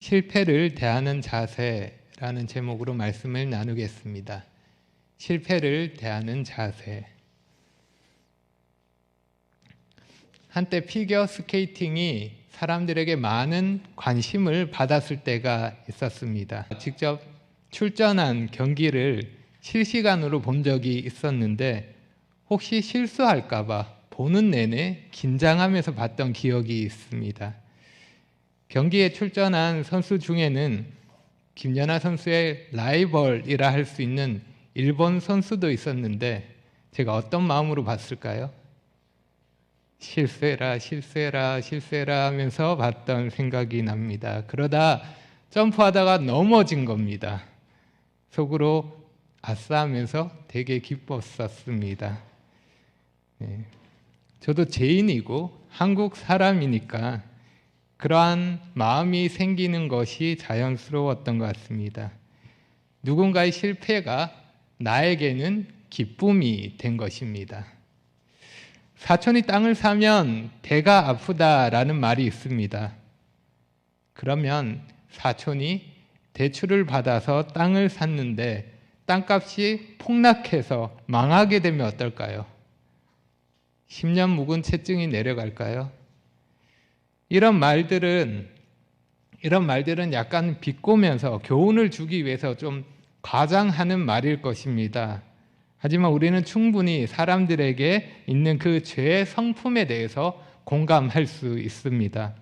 실패를 대하는 자세라는 제목으로 말씀을 나누겠습니다. 실패를 대하는 자세. 한때 피겨 스케이팅이 사람들에게 많은 관심을 받았을 때가 있었습니다. 직접 출전한 경기를 실시간으로 본 적이 있었는데 혹시 실수할까 봐 보는 내내 긴장하면서 봤던 기억이 있습니다. 경기에 출전한 선수 중에는 김연아 선수의 라이벌이라 할 수 있는 일본 선수도 있었는데 제가 어떤 마음으로 봤을까요? 실수해라 실수해라 실수해라 하면서 봤던 생각이 납니다. 그러다 점프하다가 넘어진 겁니다. 속으로 아싸 하면서 되게 기뻤었습니다. 저도 죄인이고 한국 사람이니까 그러한 마음이 생기는 것이 자연스러웠던 것 같습니다. 누군가의 실패가 나에게는 기쁨이 된 것입니다. 사촌이 땅을 사면 배가 아프다라는 말이 있습니다. 그러면 사촌이 대출을 받아서 땅을 샀는데 땅값이 폭락해서 망하게 되면 어떨까요? 10년 묵은 채증이 내려갈까요? 이런 말들은 약간 비꼬면서 교훈을 주기 위해서 좀 과장하는 말일 것입니다. 하지만 우리는 충분히 사람들에게 있는 그 죄의 성품에 대해서 공감할 수 있습니다.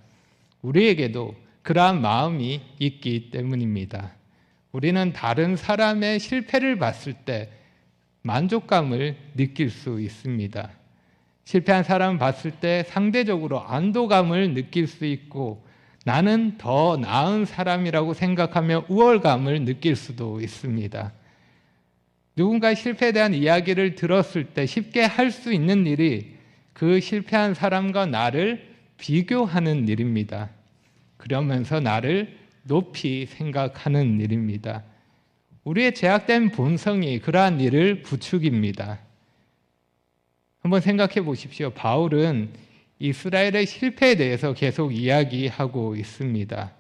우리에게도 그러한 마음이 있기 때문입니다. 우리는 다른 사람의 실패를 봤을 때 만족감을 느낄 수 있습니다. 실패한 사람을 봤을 때 상대적으로 안도감을 느낄 수 있고 나는 더 나은 사람이라고 생각하며 우월감을 느낄 수도 있습니다. 누군가의 실패에 대한 이야기를 들었을 때 쉽게 할 수 있는 일이 그 실패한 사람과 나를 비교하는 일입니다. 그러면서 나를 높이 생각하는 일입니다. 우리의 제약된 본성이 그러한 일을 부추깁니다. 한번 생각해 보십시오. 바울은 이스라엘의 실패에 대해서 계속 이야기하고 있습니다.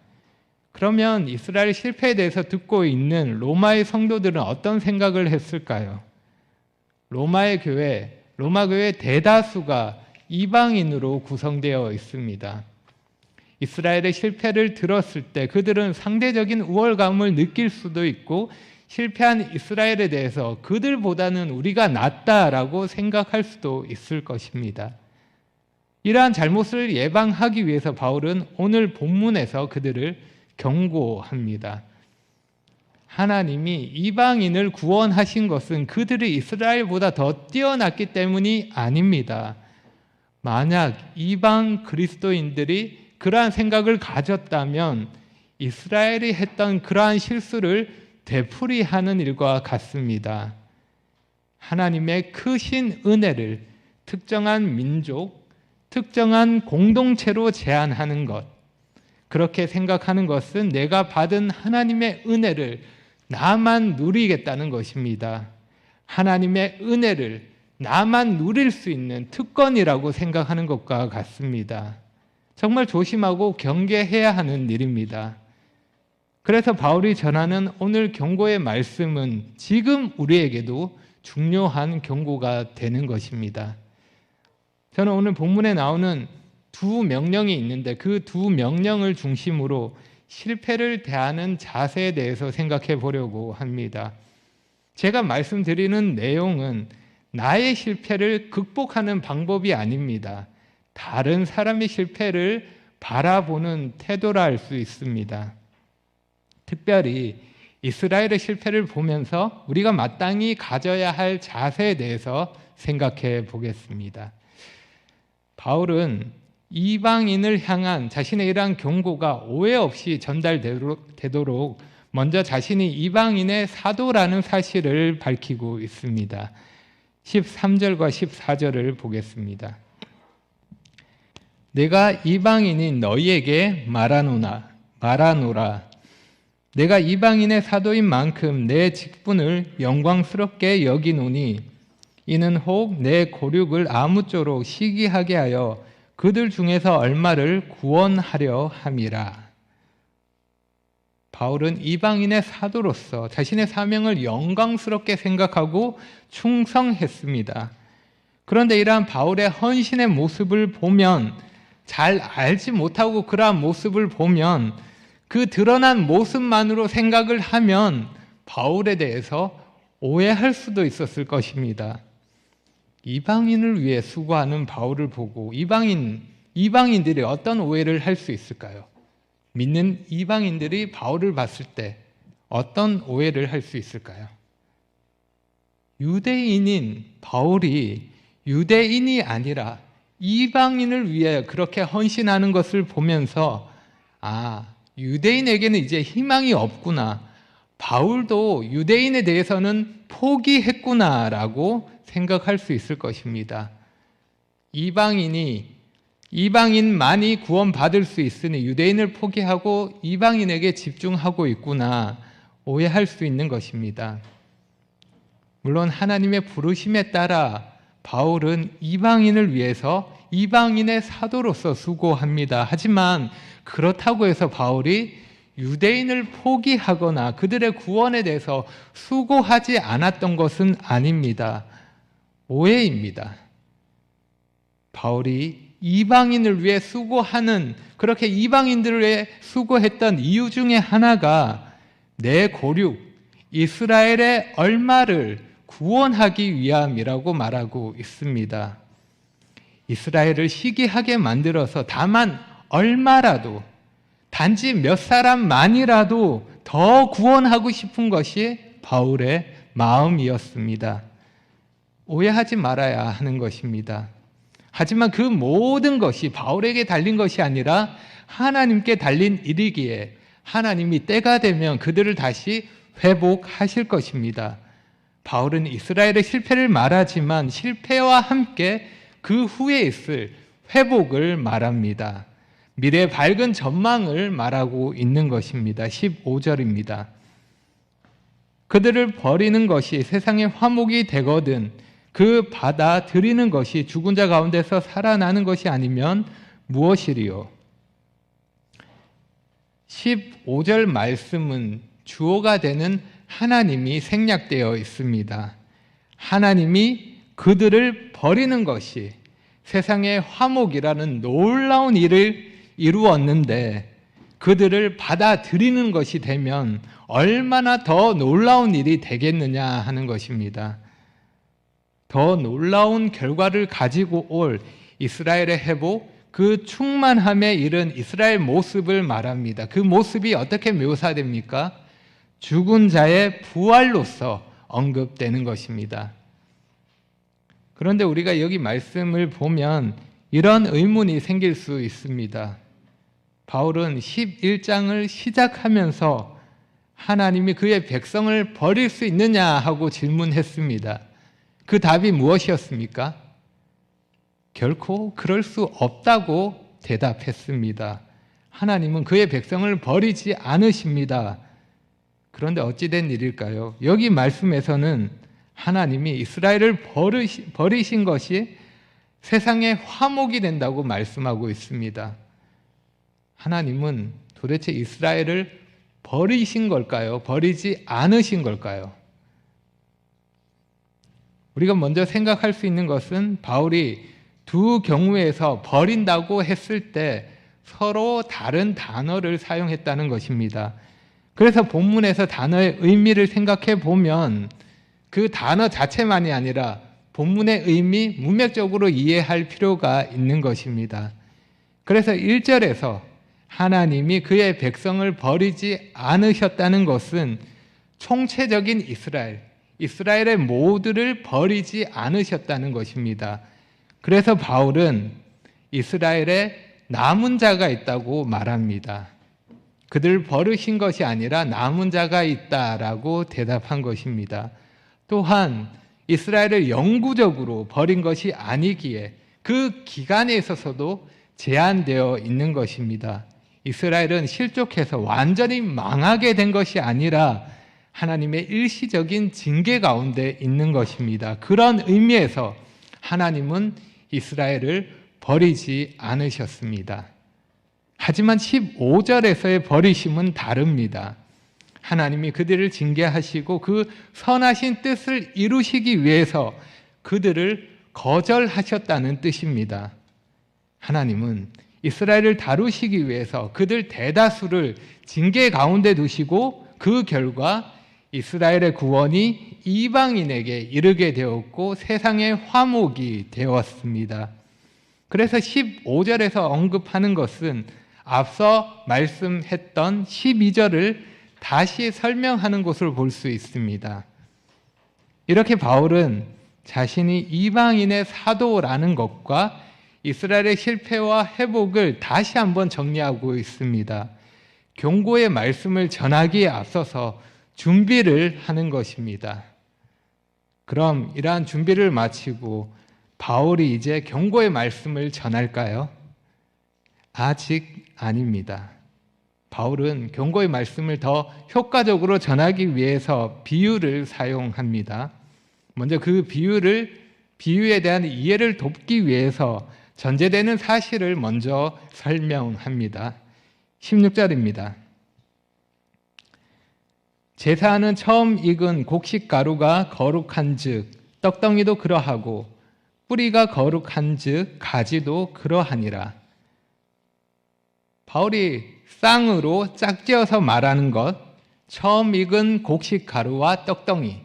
그러면 이스라엘 실패에 대해서 듣고 있는 로마의 성도들은 어떤 생각을 했을까요? 로마 교회 대다수가 이방인으로 구성되어 있습니다. 이스라엘의 실패를 들었을 때 그들은 상대적인 우월감을 느낄 수도 있고 실패한 이스라엘에 대해서 그들보다는 우리가 낫다라고 생각할 수도 있을 것입니다. 이러한 잘못을 예방하기 위해서 바울은 오늘 본문에서 그들을 경고합니다. 하나님이 이방인을 구원하신 것은 그들이 이스라엘보다 더 뛰어났기 때문이 아닙니다. 만약 이방 그리스도인들이 그러한 생각을 가졌다면 이스라엘이 했던 그러한 실수를 되풀이하는 일과 같습니다. 하나님의 크신 은혜를 특정한 민족, 특정한 공동체로 제한하는 것, 그렇게 생각하는 것은 내가 받은 하나님의 은혜를 나만 누리겠다는 것입니다. 하나님의 은혜를 나만 누릴 수 있는 특권이라고 생각하는 것과 같습니다. 정말 조심하고 경계해야 하는 일입니다. 그래서 바울이 전하는 오늘 경고의 말씀은 지금 우리에게도 중요한 경고가 되는 것입니다. 저는 오늘 본문에 나오는 두 명령이 있는데 그 두 명령을 중심으로 실패를 대하는 자세에 대해서 생각해 보려고 합니다. 제가 말씀드리는 내용은 나의 실패를 극복하는 방법이 아닙니다. 다른 사람의 실패를 바라보는 태도라 할 수 있습니다. 특별히 이스라엘의 실패를 보면서 우리가 마땅히 가져야 할 자세에 대해서 생각해 보겠습니다. 바울은 이방인을 향한 자신의 이러한 경고가 오해 없이 전달되도록 먼저 자신이 이방인의 사도라는 사실을 밝히고 있습니다. 13절과 14절을 보겠습니다. 내가 이방인인 너희에게 말하노라. 내가 이방인의 사도인 만큼 내 직분을 영광스럽게 여기노니 이는 혹 내 고륙을 아무쪼록 시기하게 하여 그들 중에서 얼마를 구원하려 함이라. 바울은 이방인의 사도로서 자신의 사명을 영광스럽게 생각하고 충성했습니다. 그런데 이러한 바울의 헌신의 모습을 보면, 잘 알지 못하고 그러한 모습을 보면, 그 드러난 모습만으로 생각을 하면 바울에 대해서 오해할 수도 있었을 것입니다. 이방인을 위해 수고하는 바울을 보고 이방인들이 어떤 오해를 할 수 있을까요? 믿는 이방인들이 바울을 봤을 때 어떤 오해를 할 수 있을까요? 유대인인 바울이 유대인이 아니라 이방인을 위해 그렇게 헌신하는 것을 보면서, 유대인에게는 이제 희망이 없구나, 바울도 유대인에 대해서는 포기했구나라고 생각할 수 있을 것입니다. 이방인만이 구원받을 수 있으니 유대인을 포기하고 이방인에게 집중하고 있구나 오해할 수 있는 것입니다. 물론 하나님의 부르심에 따라 바울은 이방인을 위해서 이방인의 사도로서 수고합니다. 하지만 그렇다고 해서 바울이 유대인을 포기하거나 그들의 구원에 대해서 수고하지 않았던 것은 아닙니다. 오해입니다. 바울이 이방인을 위해 수고하는, 그렇게 이방인들을 위해 수고했던 이유 중에 하나가 내 고륙 이스라엘의 얼마를 구원하기 위함이라고 말하고 있습니다. 이스라엘을 시기하게 만들어서 다만 얼마라도, 단지 몇 사람만이라도 더 구원하고 싶은 것이 바울의 마음이었습니다. 오해하지 말아야 하는 것입니다. 하지만 그 모든 것이 바울에게 달린 것이 아니라 하나님께 달린 일이기에 하나님이 때가 되면 그들을 다시 회복하실 것입니다. 바울은 이스라엘의 실패를 말하지만 실패와 함께 그 후에 있을 회복을 말합니다. 미래의 밝은 전망을 말하고 있는 것입니다. 15절입니다. 그들을 버리는 것이 세상의 화목이 되거든 그 받아들이는 것이 죽은 자 가운데서 살아나는 것이 아니면 무엇이리요? 15절 말씀은 주어가 되는 하나님이 생략되어 있습니다. 하나님이 그들을 버리는 것이 세상의 화목이라는 놀라운 일을 이루었는데 그들을 받아들이는 것이 되면 얼마나 더 놀라운 일이 되겠느냐 하는 것입니다. 더 놀라운 결과를 가지고 올 이스라엘의 회복, 그 충만함에 이른 이스라엘 모습을 말합니다. 그 모습이 어떻게 묘사됩니까? 죽은 자의 부활로서 언급되는 것입니다. 그런데 우리가 여기 말씀을 보면 이런 의문이 생길 수 있습니다. 바울은 11장을 시작하면서 하나님이 그의 백성을 버릴 수 있느냐 하고 질문했습니다. 그 답이 무엇이었습니까? 결코 그럴 수 없다고 대답했습니다. 하나님은 그의 백성을 버리지 않으십니다. 그런데 어찌된 일일까요? 여기 말씀에서는 하나님이 이스라엘을 버리신 것이 세상의 화목이 된다고 말씀하고 있습니다. 하나님은 도대체 이스라엘을 버리신 걸까요? 버리지 않으신 걸까요? 우리가 먼저 생각할 수 있는 것은 바울이 두 경우에서 버린다고 했을 때 서로 다른 단어를 사용했다는 것입니다. 그래서 본문에서 단어의 의미를 생각해 보면 그 단어 자체만이 아니라 본문의 의미, 문맥적으로 이해할 필요가 있는 것입니다. 그래서 1절에서 하나님이 그의 백성을 버리지 않으셨다는 것은 총체적인 이스라엘의 모두를 버리지 않으셨다는 것입니다. 그래서 바울은 이스라엘에 남은 자가 있다고 말합니다. 그들을 버리신 것이 아니라 남은 자가 있다라고 대답한 것입니다. 또한 이스라엘을 영구적으로 버린 것이 아니기에 그 기간에 있어서도 제한되어 있는 것입니다. 이스라엘은 실족해서 완전히 망하게 된 것이 아니라 하나님의 일시적인 징계 가운데 있는 것입니다. 그런 의미에서 하나님은 이스라엘을 버리지 않으셨습니다. 하지만 15절에서의 버리심은 다릅니다. 하나님이 그들을 징계하시고 그 선하신 뜻을 이루시기 위해서 그들을 거절하셨다는 뜻입니다. 하나님은 이스라엘을 다루시기 위해서 그들 대다수를 징계 가운데 두시고 그 결과 이스라엘의 구원이 이방인에게 이르게 되었고 세상의 화목이 되었습니다. 그래서 15절에서 언급하는 것은 앞서 말씀했던 12절을 다시 설명하는 것을 볼 수 있습니다. 이렇게 바울은 자신이 이방인의 사도라는 것과 이스라엘의 실패와 회복을 다시 한번 정리하고 있습니다. 경고의 말씀을 전하기에 앞서서 준비를 하는 것입니다. 그럼 이러한 준비를 마치고 바울이 이제 경고의 말씀을 전할까요? 아직 아닙니다. 바울은 경고의 말씀을 더 효과적으로 전하기 위해서 비유를 사용합니다. 먼저 그 비유에 대한 이해를 돕기 위해서 전제되는 사실을 먼저 설명합니다. 16절입니다. 제사하는 처음 익은 곡식 가루가 거룩한즉 떡덩이도 그러하고 뿌리가 거룩한즉 가지도 그러하니라. 바울이 쌍으로 짝지어서 말하는 것, 처음 익은 곡식 가루와 떡덩이,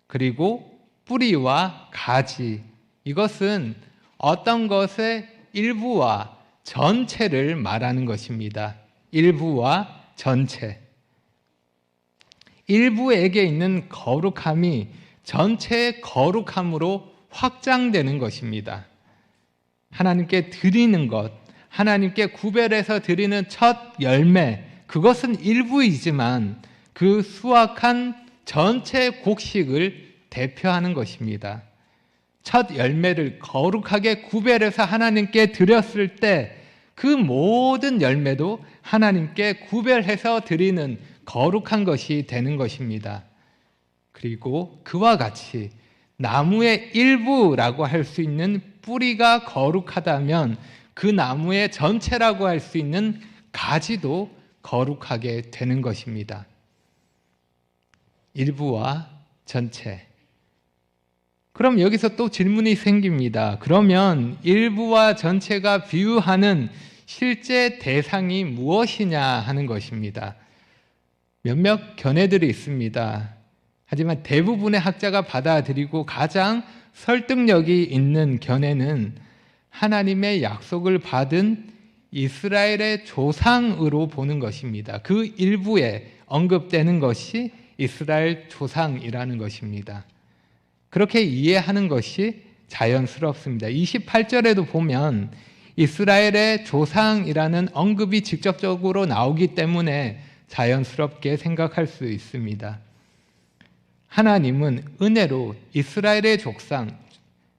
그리고 뿌리와 가지, 이것은 어떤 것의 일부와 전체를 말하는 것입니다. 일부와 전체. 일부에게 있는 거룩함이 전체의 거룩함으로 확장되는 것입니다. 하나님께 드리는 것, 하나님께 구별해서 드리는 첫 열매, 그것은 일부이지만 그 수확한 전체 곡식을 대표하는 것입니다. 첫 열매를 거룩하게 구별해서 하나님께 드렸을 때 그 모든 열매도 하나님께 구별해서 드리는 거룩한 것이 되는 것입니다. 그리고 그와 같이 나무의 일부라고 할 수 있는 뿌리가 거룩하다면 그 나무의 전체라고 할 수 있는 가지도 거룩하게 되는 것입니다. 일부와 전체. 그럼 여기서 또 질문이 생깁니다. 그러면 일부와 전체가 비유하는 실제 대상이 무엇이냐 하는 것입니다. 몇몇 견해들이 있습니다. 하지만 대부분의 학자가 받아들이고 가장 설득력이 있는 견해는 하나님의 약속을 받은 이스라엘의 조상으로 보는 것입니다. 그 일부에 언급되는 것이 이스라엘 조상이라는 것입니다. 그렇게 이해하는 것이 자연스럽습니다. 28절에도 보면 이스라엘의 조상이라는 언급이 직접적으로 나오기 때문에 자연스럽게 생각할 수 있습니다. 하나님은 은혜로 이스라엘의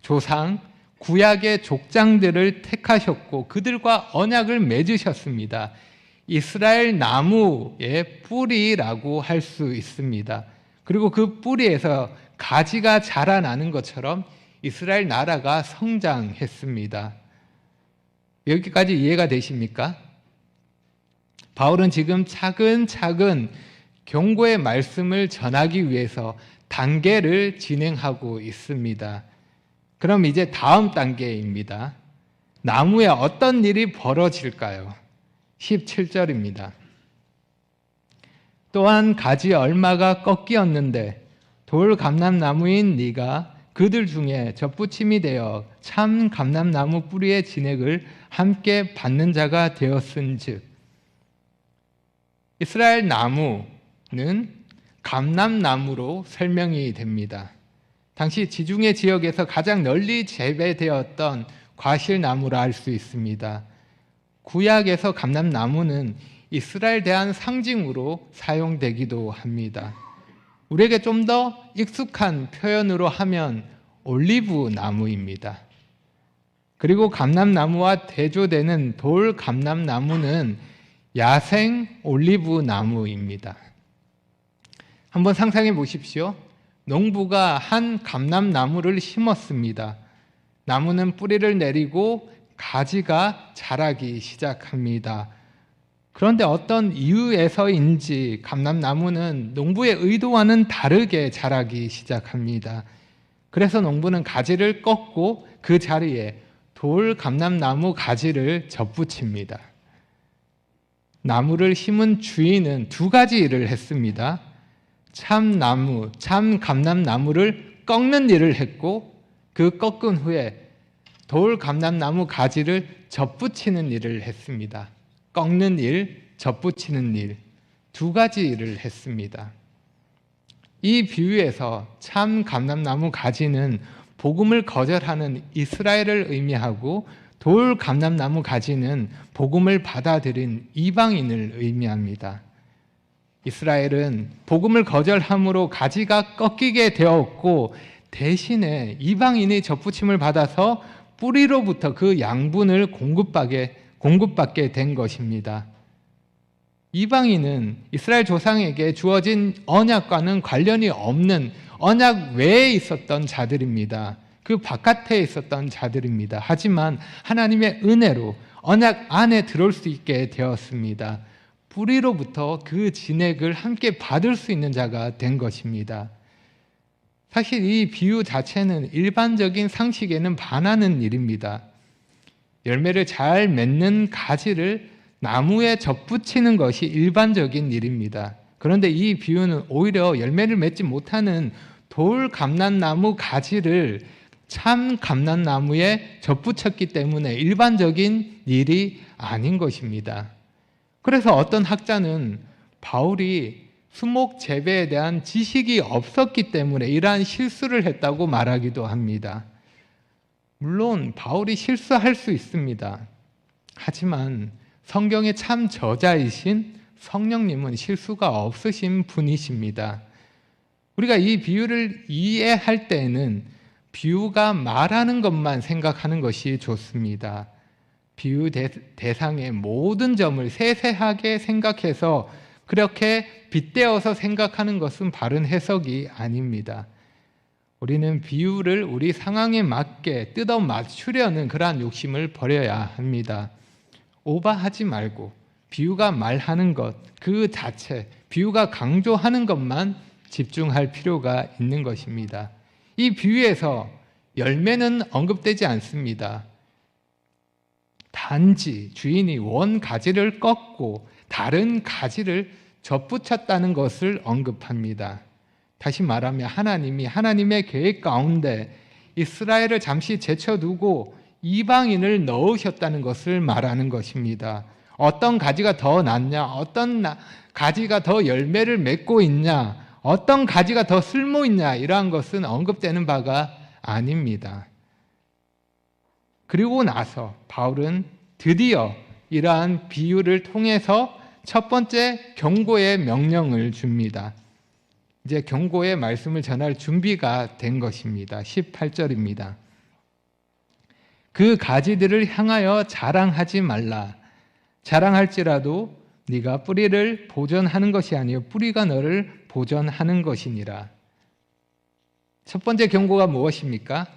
조상, 구약의 족장들을 택하셨고 그들과 언약을 맺으셨습니다. 이스라엘 나무의 뿌리라고 할 수 있습니다. 그리고 그 뿌리에서 가지가 자라나는 것처럼 이스라엘 나라가 성장했습니다. 여기까지 이해가 되십니까? 바울은 지금 차근차근 경고의 말씀을 전하기 위해서 단계를 진행하고 있습니다. 그럼 이제 다음 단계입니다. 나무에 어떤 일이 벌어질까요? 17절입니다. 또한 가지 얼마가 꺾이었는데 돌 감람나무인 네가 그들 중에 젖붙임이 되어 참 감람나무 뿌리의 진액을 함께 받는 자가 되었은즉. 이스라엘 나무는 감람나무로 설명이 됩니다. 당시 지중해 지역에서 가장 널리 재배되었던 과실나무라 할 수 있습니다. 구약에서 감람나무는 이스라엘 대한 상징으로 사용되기도 합니다. 우리에게 좀 더 익숙한 표현으로 하면 올리브 나무입니다. 그리고 감람나무와 대조되는 돌 감람나무는 야생 올리브 나무입니다. 한번 상상해 보십시오. 농부가 한 감람나무를 심었습니다. 나무는 뿌리를 내리고 가지가 자라기 시작합니다. 그런데 어떤 이유에서인지 감람나무는 농부의 의도와는 다르게 자라기 시작합니다. 그래서 농부는 가지를 꺾고 그 자리에 돌 감람나무 가지를 접붙입니다. 나무를 심은 주인은 두 가지 일을 했습니다. 참나무, 참 감람나무를 꺾는 일을 했고, 그 꺾은 후에 돌 감람나무 가지를 접붙이는 일을 했습니다. 꺾는 일, 접붙이는 일, 두 가지 일을 했습니다. 이 비유에서 참 감람나무 가지는 복음을 거절하는 이스라엘을 의미하고, 돌 감람나무 가지는 복음을 받아들인 이방인을 의미합니다. 이스라엘은 복음을 거절함으로 가지가 꺾이게 되었고, 대신에 이방인의 접붙임을 받아서 뿌리로부터 그 양분을 공급받게 된 것입니다. 이방인은 이스라엘 조상에게 주어진 언약과는 관련이 없는 언약 외에 있었던 자들입니다. 그 바깥에 있었던 자들입니다. 하지만 하나님의 은혜로 언약 안에 들어올 수 있게 되었습니다. 뿌리로부터 그 진액을 함께 받을 수 있는 자가 된 것입니다. 사실 이 비유 자체는 일반적인 상식에는 반하는 일입니다. 열매를 잘 맺는 가지를 나무에 접붙이는 것이 일반적인 일입니다. 그런데 이 비유는 오히려 열매를 맺지 못하는 돌 감람나무 가지를 참 감람나무에 접붙였기 때문에 일반적인 일이 아닌 것입니다. 그래서 어떤 학자는 바울이 수목 재배에 대한 지식이 없었기 때문에 이러한 실수를 했다고 말하기도 합니다. 물론 바울이 실수할 수 있습니다. 하지만 성경의 참 저자이신 성령님은 실수가 없으신 분이십니다. 우리가 이 비유를 이해할 때에는 비유가 말하는 것만 생각하는 것이 좋습니다. 비유 대상의 모든 점을 세세하게 생각해서 그렇게 빗대어서 생각하는 것은 바른 해석이 아닙니다. 우리는 비유를 우리 상황에 맞게 뜯어 맞추려는 그러한 욕심을 버려야 합니다. 오버하지 말고 비유가 말하는 것 그 자체, 비유가 강조하는 것만 집중할 필요가 있는 것입니다. 이 비유에서 열매는 언급되지 않습니다. 단지 주인이 원 가지를 꺾고 다른 가지를 접붙였다는 것을 언급합니다. 다시 말하면 하나님이 하나님의 계획 가운데 이스라엘을 잠시 제쳐두고 이방인을 넣으셨다는 것을 말하는 것입니다. 어떤 가지가 더 낫냐, 어떤 가지가 더 열매를 맺고 있냐, 어떤 가지가 더 쓸모 있냐, 이러한 것은 언급되는 바가 아닙니다. 그리고 나서 바울은 드디어 이러한 비유를 통해서 첫 번째 경고의 명령을 줍니다. 이제 경고의 말씀을 전할 준비가 된 것입니다. 18절입니다. 그 가지들을 향하여 자랑하지 말라. 자랑할지라도 네가 뿌리를 보존하는 것이 아니요 뿌리가 너를 보존하는 것이니라. 첫 번째 경고가 무엇입니까?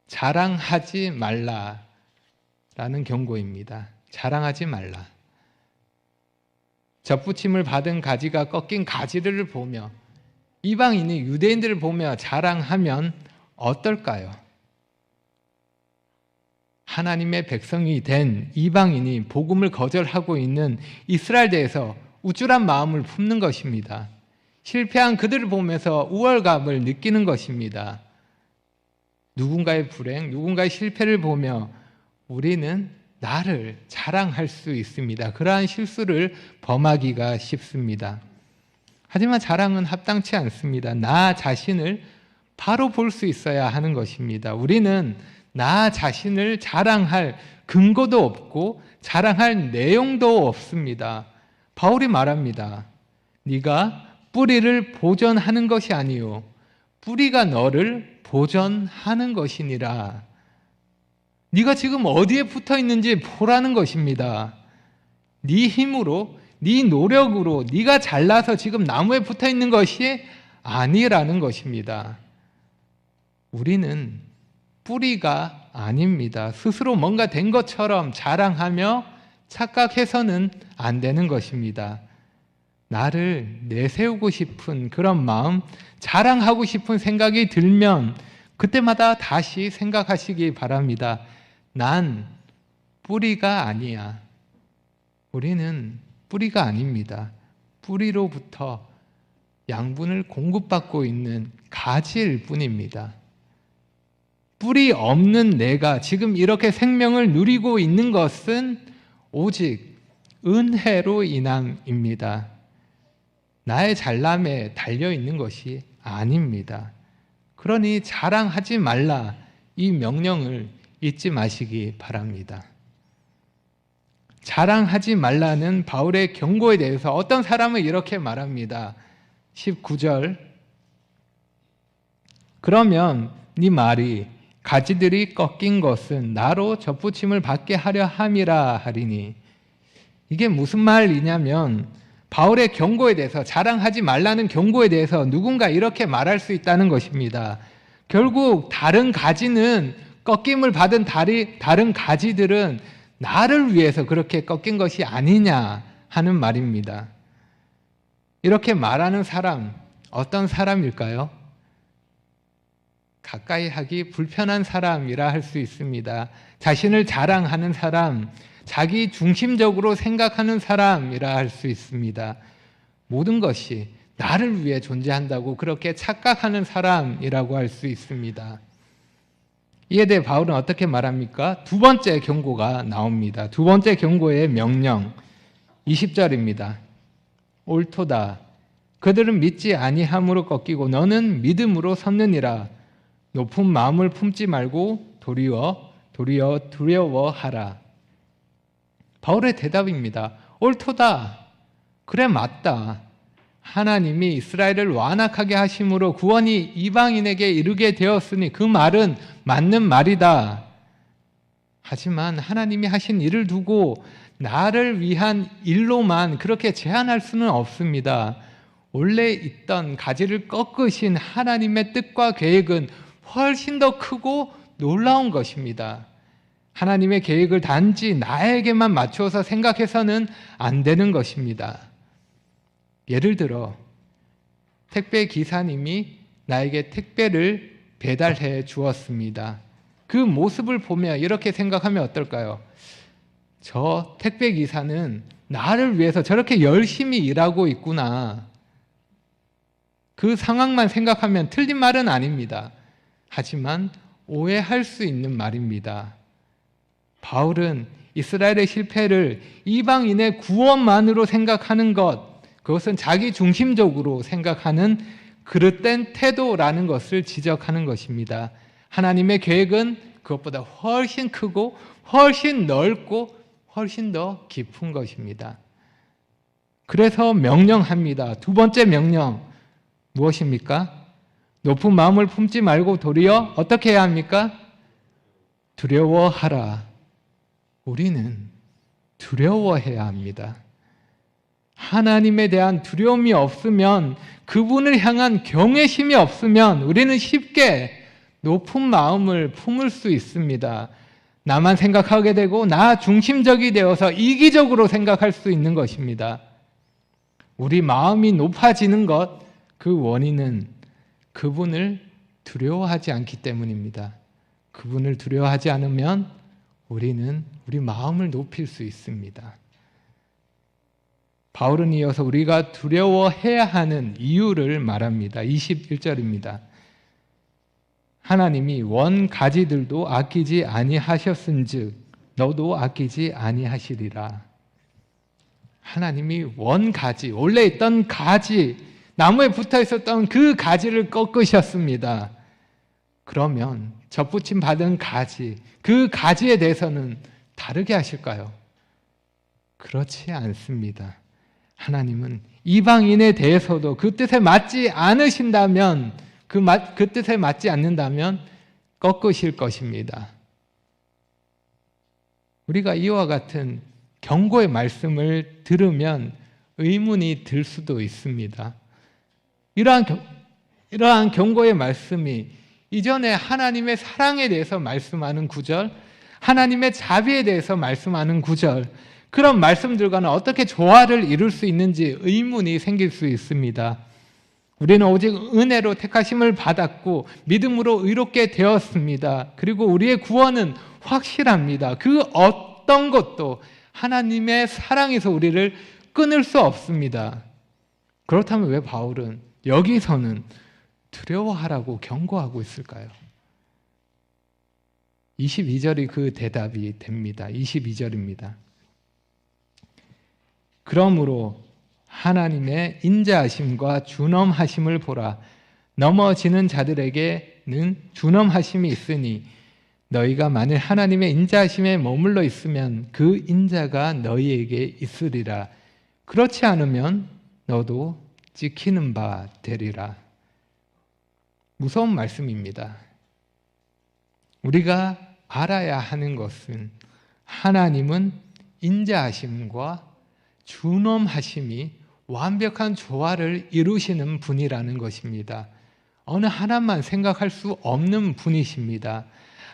자랑하지 말라라는 경고입니다. 자랑하지 말라. 접붙임을 받은 가지가 꺾인 가지를 보며 이방인이 유대인들을 보며 자랑하면 어떨까요? 하나님의 백성이 된 이방인이 복음을 거절하고 있는 이스라엘 대해서 우쭐한 마음을 품는 것입니다. 실패한 그들을 보면서 우월감을 느끼는 것입니다. 누군가의 불행, 누군가의 실패를 보며 우리는 나를 자랑할 수 있습니다. 그러한 실수를 범하기가 쉽습니다. 하지만 자랑은 합당치 않습니다. 나 자신을 바로 볼 수 있어야 하는 것입니다. 우리는 나 자신을 자랑할 근거도 없고 자랑할 내용도 없습니다. 바울이 말합니다. 네가 뿌리를 보존하는 것이 아니요 뿌리가 너를 보존하는 것이니라. 네가 지금 어디에 붙어 있는지 보라는 것입니다. 네 힘으로, 네 노력으로 네가 잘나서 지금 나무에 붙어 있는 것이 아니라는 것입니다. 우리는 뿌리가 아닙니다. 스스로 뭔가 된 것처럼 자랑하며 착각해서는 안 되는 것입니다. 나를 내세우고 싶은 그런 마음, 자랑하고 싶은 생각이 들면 그때마다 다시 생각하시기 바랍니다. 난 뿌리가 아니야. 우리는 뿌리가 아닙니다. 뿌리로부터 양분을 공급받고 있는 가지일 뿐입니다. 뿌리 없는 내가 지금 이렇게 생명을 누리고 있는 것은 오직 은혜로 인함입니다. 나의 잘남에 달려있는 것이 아닙니다. 그러니 자랑하지 말라, 이 명령을 잊지 마시기 바랍니다. 자랑하지 말라는 바울의 경고에 대해서 어떤 사람은 이렇게 말합니다. 19절, 그러면 네 말이 가지들이 꺾인 것은 나로 접붙임을 받게 하려 함이라 하리니, 이게 무슨 말이냐면 바울의 경고에 대해서, 자랑하지 말라는 경고에 대해서 누군가 이렇게 말할 수 있다는 것입니다. 결국 다른 가지는, 꺾임을 받은 다른 가지들은 나를 위해서 그렇게 꺾인 것이 아니냐 하는 말입니다. 이렇게 말하는 사람, 어떤 사람일까요? 가까이 하기 불편한 사람이라 할 수 있습니다. 자신을 자랑하는 사람, 자기 중심적으로 생각하는 사람이라 할 수 있습니다. 모든 것이 나를 위해 존재한다고 그렇게 착각하는 사람이라고 할 수 있습니다. 이에 대해 바울은 어떻게 말합니까? 두 번째 경고가 나옵니다. 두 번째 경고의 명령, 20절입니다. 옳도다. 그들은 믿지 아니함으로 꺾이고 너는 믿음으로 섰느니라. 높은 마음을 품지 말고 도리어 두려워하라. 바울의 대답입니다. 옳도다. 그래, 맞다. 하나님이 이스라엘을 완악하게 하심으로 구원이 이방인에게 이르게 되었으니 그 말은 맞는 말이다. 하지만 하나님이 하신 일을 두고 나를 위한 일로만 그렇게 제한할 수는 없습니다. 원래 있던 가지를 꺾으신 하나님의 뜻과 계획은 훨씬 더 크고 놀라운 것입니다. 하나님의 계획을 단지 나에게만 맞춰서 생각해서는 안 되는 것입니다. 예를 들어 택배 기사님이 나에게 택배를 배달해 주었습니다. 그 모습을 보며 이렇게 생각하면 어떨까요? 저 택배 기사는 나를 위해서 저렇게 열심히 일하고 있구나. 그 상황만 생각하면 틀린 말은 아닙니다. 하지만 오해할 수 있는 말입니다. 바울은 이스라엘의 실패를 이방인의 구원만으로 생각하는 것, 그것은 자기 중심적으로 생각하는 그릇된 태도라는 것을 지적하는 것입니다. 하나님의 계획은 그것보다 훨씬 크고 훨씬 넓고 훨씬 더 깊은 것입니다. 그래서 명령합니다. 두 번째 명령 무엇입니까? 높은 마음을 품지 말고 도리어 어떻게 해야 합니까? 두려워하라. 우리는 두려워해야 합니다. 하나님에 대한 두려움이 없으면, 그분을 향한 경외심이 없으면 우리는 쉽게 높은 마음을 품을 수 있습니다. 나만 생각하게 되고 나 중심적이 되어서 이기적으로 생각할 수 있는 것입니다. 우리 마음이 높아지는 것, 그 원인은 그분을 두려워하지 않기 때문입니다. 그분을 두려워하지 않으면 우리는 우리 마음을 높일 수 있습니다. 바울은 이어서 우리가 두려워해야 하는 이유를 말합니다. 21절입니다. 하나님이 원 가지들도 아끼지 아니하셨은즉 너도 아끼지 아니하시리라. 하나님이 원 가지, 원래 있던 가지, 나무에 붙어 있었던 그 가지를 꺾으셨습니다. 그러면 접붙임 받은 가지, 그 가지에 대해서는 다르게 하실까요? 그렇지 않습니다. 하나님은 이방인에 대해서도 그 뜻에 맞지 않으신다면, 그 뜻에 맞지 않는다면 꺾으실 것입니다. 우리가 이와 같은 경고의 말씀을 들으면 의문이 들 수도 있습니다. 이러한 경고의 말씀이 이전에 하나님의 사랑에 대해서 말씀하는 구절, 하나님의 자비에 대해서 말씀하는 구절, 그런 말씀들과는 어떻게 조화를 이룰 수 있는지 의문이 생길 수 있습니다. 우리는 오직 은혜로 택하심을 받았고 믿음으로 의롭게 되었습니다. 그리고 우리의 구원은 확실합니다. 그 어떤 것도 하나님의 사랑에서 우리를 끊을 수 없습니다. 그렇다면 왜 바울은 여기서는 두려워하라고 경고하고 있을까요? 22절이 그 대답이 됩니다. 22절입니다. 그러므로 하나님의 인자하심과 준엄하심을 보라. 넘어지는 자들에게는 준엄하심이 있으니 너희가 만일 하나님의 인자하심에 머물러 있으면 그 인자가 너희에게 있으리라. 그렇지 않으면 너도 찍히는 바 되리라. 무서운 말씀입니다. 우리가 알아야 하는 것은 하나님은 인자하심과 준엄하심이 완벽한 조화를 이루시는 분이라는 것입니다. 어느 하나만 생각할 수 없는 분이십니다.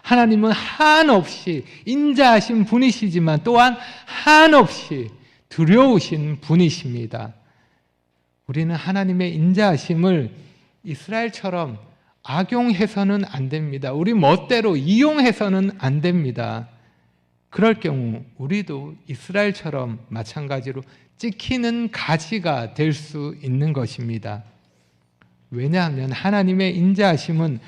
하나님은 한없이 인자하신 분이시지만 또한 한없이 두려우신 분이십니다. 우리는 하나님의 인자하심을 이스라엘처럼 악용해서는 안 됩니다. 우리 멋대로 이용해서는 안 됩니다. 그럴 경우 우리도 이스라엘처럼 마찬가지로 찍히는 가지가 될 수 있는 것입니다. 왜냐하면 하나님의 인자하심은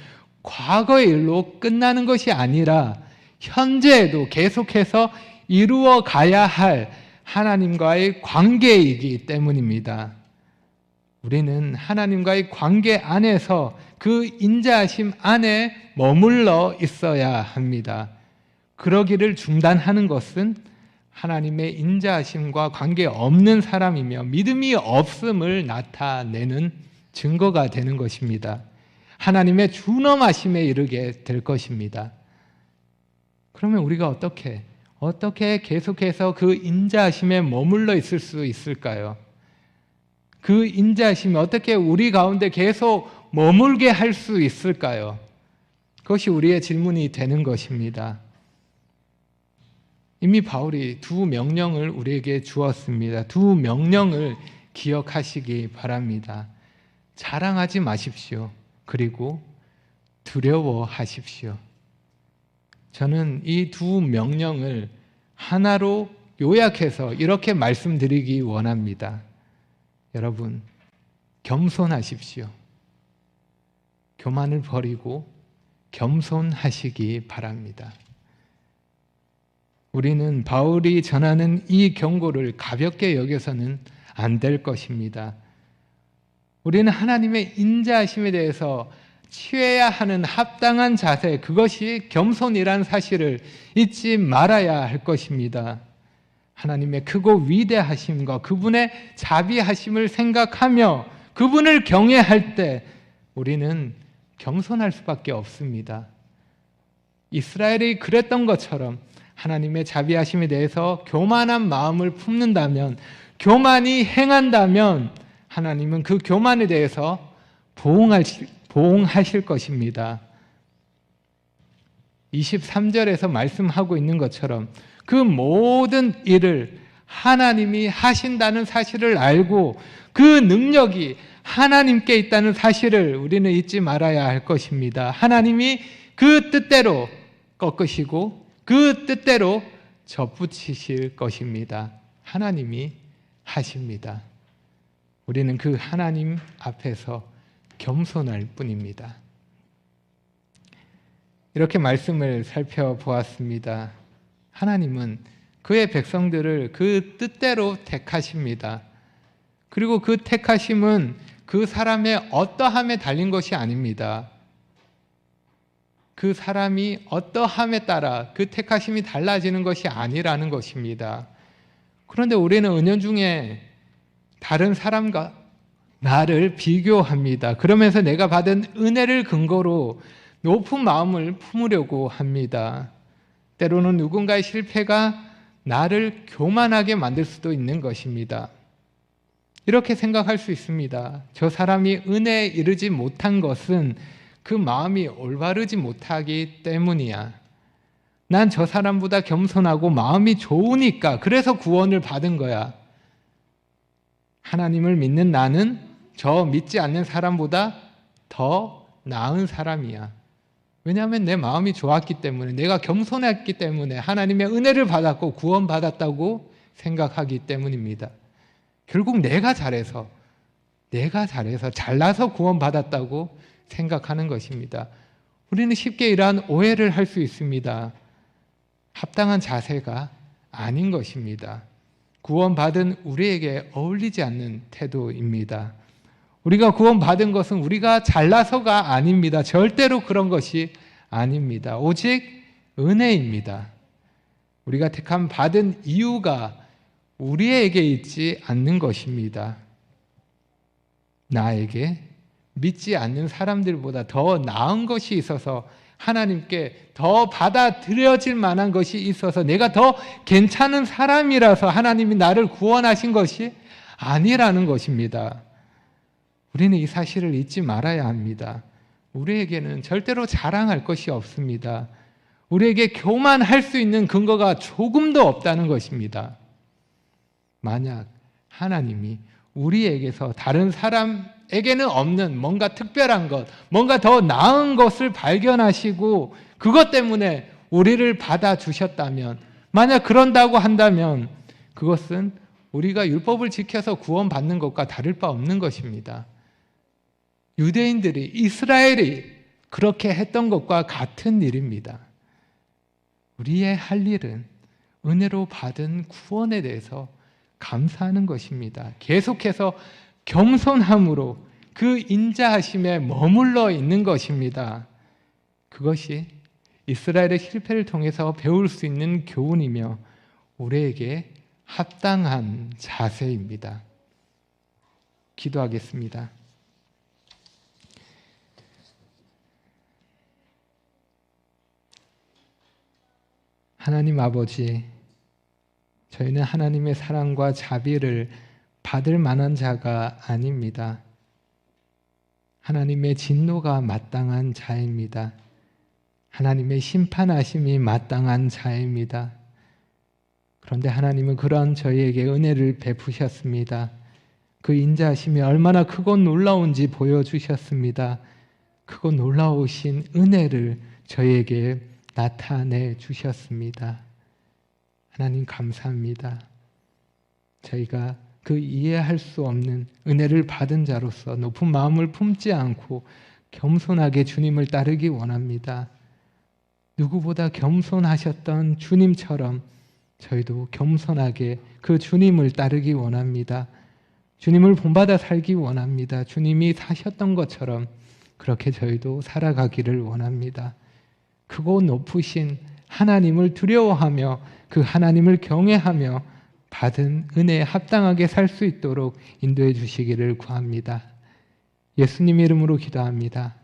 과거의 일로 끝나는 것이 아니라 현재에도 계속해서 이루어 가야 할 하나님과의 관계이기 때문입니다. 우리는 하나님과의 관계 안에서 그 인자하심 안에 머물러 있어야 합니다. 그러기를 중단하는 것은 하나님의 인자하심과 관계없는 사람이며 믿음이 없음을 나타내는 증거가 되는 것입니다. 하나님의 준엄하심에 이르게 될 것입니다. 그러면 우리가 어떻게 계속해서 그 인자하심에 머물러 있을 수 있을까요? 그 인자하심이 어떻게 우리 가운데 계속 머물게 할 수 있을까요? 그것이 우리의 질문이 되는 것입니다. 이미 바울이 두 명령을 우리에게 주었습니다. 두 명령을 기억하시기 바랍니다. 자랑하지 마십시오. 그리고 두려워하십시오. 저는 이 두 명령을 하나로 요약해서 이렇게 말씀드리기 원합니다. 여러분, 겸손하십시오. 교만을 버리고 겸손하시기 바랍니다. 우리는 바울이 전하는 이 경고를 가볍게 여겨서는 안 될 것입니다. 우리는 하나님의 인자하심에 대해서 취해야 하는 합당한 자세, 그것이 겸손이란 사실을 잊지 말아야 할 것입니다. 하나님의 크고 위대하심과 그분의 자비하심을 생각하며 그분을 경외할 때 우리는 겸손할 수밖에 없습니다. 이스라엘이 그랬던 것처럼 하나님의 자비하심에 대해서 교만한 마음을 품는다면, 교만이 행한다면 하나님은 그 교만에 대해서 보응하실 것입니다. 23절에서 말씀하고 있는 것처럼 그 모든 일을 하나님이 하신다는 사실을 알고 그 능력이 하나님께 있다는 사실을 우리는 잊지 말아야 할 것입니다. 하나님이 그 뜻대로 꺾으시고 그 뜻대로 접붙이실 것입니다. 하나님이 하십니다. 우리는 그 하나님 앞에서 겸손할 뿐입니다. 이렇게 말씀을 살펴보았습니다. 하나님은 그의 백성들을 그 뜻대로 택하십니다. 그리고 그 택하심은 그 사람의 어떠함에 달린 것이 아닙니다. 그 사람이 어떠함에 따라 그 택하심이 달라지는 것이 아니라는 것입니다. 그런데 우리는 은연중에 다른 사람과 나를 비교합니다. 그러면서 내가 받은 은혜를 근거로 높은 마음을 품으려고 합니다. 때로는 누군가의 실패가 나를 교만하게 만들 수도 있는 것입니다. 이렇게 생각할 수 있습니다. 저 사람이 은혜에 이르지 못한 것은 그 마음이 올바르지 못하기 때문이야. 난 저 사람보다 겸손하고 마음이 좋으니까 그래서 구원을 받은 거야. 하나님을 믿는 나는 저 믿지 않는 사람보다 더 나은 사람이야. 왜냐하면 내 마음이 좋았기 때문에, 내가 겸손했기 때문에 하나님의 은혜를 받았고 구원받았다고 생각하기 때문입니다. 결국 내가 잘해서 잘나서 구원받았다고 생각하는 것입니다. 우리는 쉽게 이러한 오해를 할 수 있습니다. 합당한 자세가 아닌 것입니다. 구원받은 우리에게 어울리지 않는 태도입니다. 우리가 구원받은 것은 우리가 잘나서가 아닙니다. 절대로 그런 것이 아닙니다. 오직 은혜입니다. 우리가 택함 받은 이유가 우리에게 있지 않는 것입니다. 나에게 믿지 않는 사람들보다 더 나은 것이 있어서, 하나님께 더 받아들여질 만한 것이 있어서, 내가 더 괜찮은 사람이라서 하나님이 나를 구원하신 것이 아니라는 것입니다. 우리는 이 사실을 잊지 말아야 합니다. 우리에게는 절대로 자랑할 것이 없습니다. 우리에게 교만할 수 있는 근거가 조금도 없다는 것입니다. 만약 하나님이 우리에게서 다른 사람에게는 없는 뭔가 특별한 것, 뭔가 더 나은 것을 발견하시고 그것 때문에 우리를 받아주셨다면, 만약 그런다고 한다면 그것은 우리가 율법을 지켜서 구원받는 것과 다를 바 없는 것입니다. 유대인들이, 이스라엘이 그렇게 했던 것과 같은 일입니다. 우리의 할 일은 은혜로 받은 구원에 대해서 감사하는 것입니다. 계속해서 겸손함으로 그 인자하심에 머물러 있는 것입니다. 그것이 이스라엘의 실패를 통해서 배울 수 있는 교훈이며 우리에게 합당한 자세입니다. 기도하겠습니다. 하나님 아버지, 저희는 하나님의 사랑과 자비를 받을 만한 자가 아닙니다. 하나님의 진노가 마땅한 자입니다. 하나님의 심판하심이 마땅한 자입니다. 그런데 하나님은 그러한 저희에게 은혜를 베푸셨습니다. 그 인자하심이 얼마나 크고 놀라운지 보여주셨습니다. 크고 놀라우신 은혜를 저희에게 나타내 주셨습니다. 하나님 감사합니다. 저희가 그 이해할 수 없는 은혜를 받은 자로서 높은 마음을 품지 않고 겸손하게 주님을 따르기 원합니다. 누구보다 겸손하셨던 주님처럼 저희도 겸손하게 그 주님을 따르기 원합니다. 주님을 본받아 살기 원합니다. 주님이 사셨던 것처럼 그렇게 저희도 살아가기를 원합니다. 크고 높으신 하나님을 두려워하며 그 하나님을 경외하며 받은 은혜에 합당하게 살 수 있도록 인도해 주시기를 구합니다. 예수님 이름으로 기도합니다.